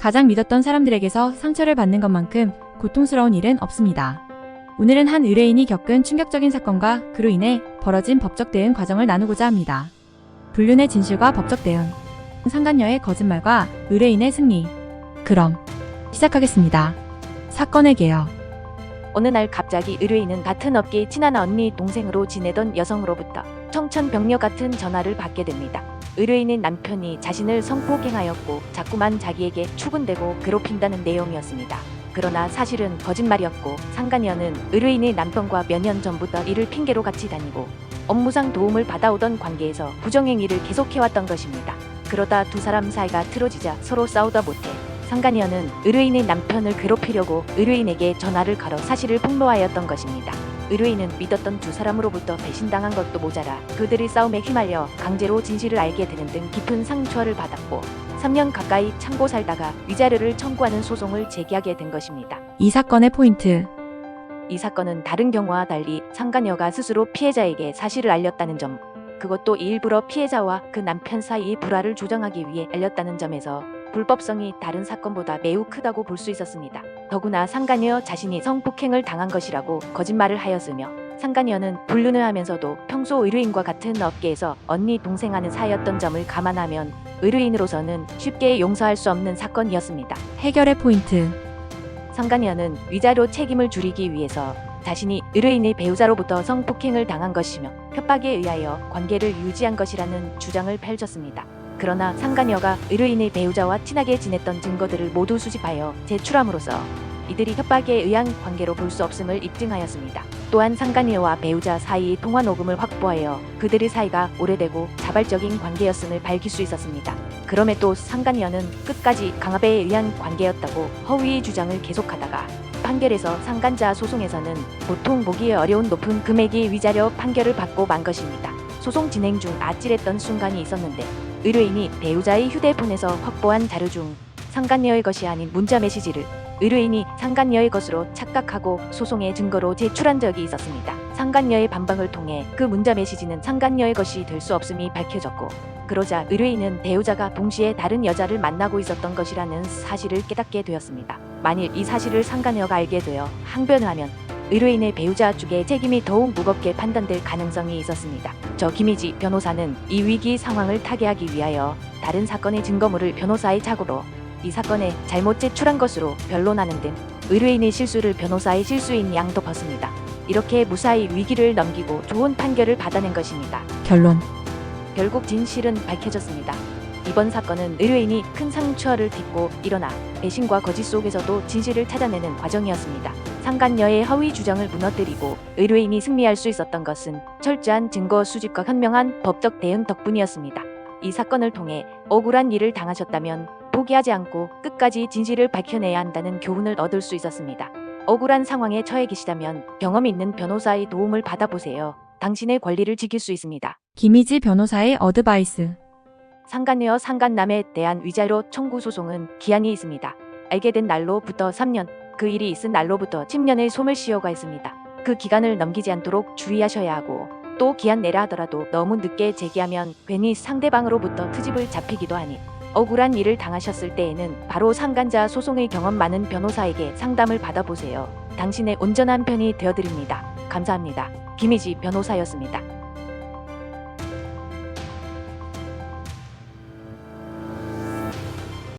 가장 믿었던 사람들에게서 상처를 받는 것만큼 고통스러운 일은 없습니다. 오늘은 한 의뢰인이 겪은 충격적인 사건과 그로 인해 벌어진 법적 대응 과정을 나누고자 합니다. 불륜의 진실과 법적 대응, 상간녀의 거짓말과 의뢰인의 승리. 그럼 시작하겠습니다. 사건의 개요. 어느 날 갑자기 의뢰인은 같은 업계의 친한 언니 동생으로 지내던 여성으로부터 청천벽력 같은 전화를 받게 됩니다. 의뢰인의 남편이 자신을 성폭행하였고 자꾸만 자기에게 추근대고 괴롭힌다는 내용이었습니다. 그러나 사실은 거짓말이었고 상간녀는 의뢰인의 남편과 몇 년 전부터 이를 핑계로 같이 다니고 업무상 도움을 받아오던 관계에서 부정행위를 계속해왔던 것입니다. 그러다 두 사람 사이가 틀어지자 서로 싸우다 못해 상간녀는 의뢰인의 남편을 괴롭히려고 의뢰인에게 전화를 걸어 사실을 폭로하였던 것입니다. 의뢰인은 믿었던 두 사람으로부터 배신당한 것도 모자라 그들의 싸움에 휘말려 강제로 진실을 알게 되는 등 깊은 상처를 받았고 3년 가까이 참고 살다가 위자료를 청구하는 소송을 제기하게 된 것입니다. 이 사건의 포인트. 이 사건은 다른 경우와 달리 상간녀가 스스로 피해자에게 사실을 알렸다는 점, 그것도 일부러 피해자와 그 남편 사이의 불화를 조정하기 위해 알렸다는 점에서 불법성이 다른 사건보다 매우 크다고 볼 수 있었습니다. 더구나 상간녀 자신이 성폭행을 당한 것이라고 거짓말을 하였으며 상간녀는 불륜을 하면서도 평소 의뢰인과 같은 업계에서 언니 동생하는 사이였던 점을 감안하면 의뢰인으로서는 쉽게 용서할 수 없는 사건이었습니다. 해결의 포인트. 상간녀는 위자료 책임을 줄이기 위해서 자신이 의뢰인의 배우자로부터 성폭행을 당한 것이며 협박에 의하여 관계를 유지한 것이라는 주장을 펼쳤습니다. 그러나 상간녀가 의뢰인의 배우자와 친하게 지냈던 증거들을 모두 수집하여 제출함으로써 이들이 협박에 의한 관계로 볼 수 없음을 입증하였습니다. 또한 상간녀와 배우자 사이의 통화 녹음을 확보하여 그들의 사이가 오래되고 자발적인 관계였음을 밝힐 수 있었습니다. 그럼에도 상간녀는 끝까지 강압에 의한 관계였다고 허위 주장을 계속하다가 판결에서 상간자 소송에서는 보통 보기 어려운 높은 금액의 위자료 판결을 받고 만 것입니다. 소송 진행 중 아찔했던 순간이 있었는데 의뢰인이 배우자의 휴대폰에서 확보한 자료 중 상간녀의 것이 아닌 문자 메시지를 의뢰인이 상간녀의 것으로 착각하고 소송의 증거로 제출한 적이 있었습니다. 상간녀의 반박을 통해 그 문자 메시지는 상간녀의 것이 될 수 없음이 밝혀졌고 그러자 의뢰인은 배우자가 동시에 다른 여자를 만나고 있었던 것이라는 사실을 깨닫게 되었습니다. 만일 이 사실을 상간녀가 알게 되어 항변을 하면 의뢰인의 배우자 쪽의 책임이 더욱 무겁게 판단될 가능성이 있었습니다. 저 김희지 변호사는 이 위기 상황을 타개하기 위하여 다른 사건의 증거물을 변호사의 착오로 이 사건에 잘못 제출한 것으로 변론하는 등 의뢰인의 실수를 변호사의 실수인 양도 벗습니다. 이렇게 무사히 위기를 넘기고 좋은 판결을 받아낸 것입니다. 결론. 결국 진실은 밝혀졌습니다. 이번 사건은 의뢰인이 큰 상처를 딛고 일어나 배신과 거짓 속에서도 진실을 찾아내는 과정이었습니다. 상간녀의 허위 주장을 무너뜨리고 의뢰인이 승리할 수 있었던 것은 철저한 증거 수집과 현명한 법적 대응 덕분이었습니다. 이 사건을 통해 억울한 일을 당하셨다면 포기하지 않고 끝까지 진실을 밝혀내야 한다는 교훈을 얻을 수 있었습니다. 억울한 상황에 처해 계시다면 경험 있는 변호사의 도움을 받아보세요. 당신의 권리를 지킬 수 있습니다. 김희지 변호사의 어드바이스. 상간녀 상간남에 대한 위자료 청구 소송은 기한이 있습니다. 알게 된 날로부터 3년, 그 일이 있은 날로부터 10년의 소멸시효가 있습니다. 그 기간을 넘기지 않도록 주의하셔야 하고 또 기한 내라 하더라도 너무 늦게 제기하면 괜히 상대방으로부터 트집을 잡히기도 하니 억울한 일을 당하셨을 때에는 바로 상간자 소송의 경험 많은 변호사에게 상담을 받아보세요. 당신의 온전한 편이 되어드립니다. 감사합니다. 김희지 변호사였습니다.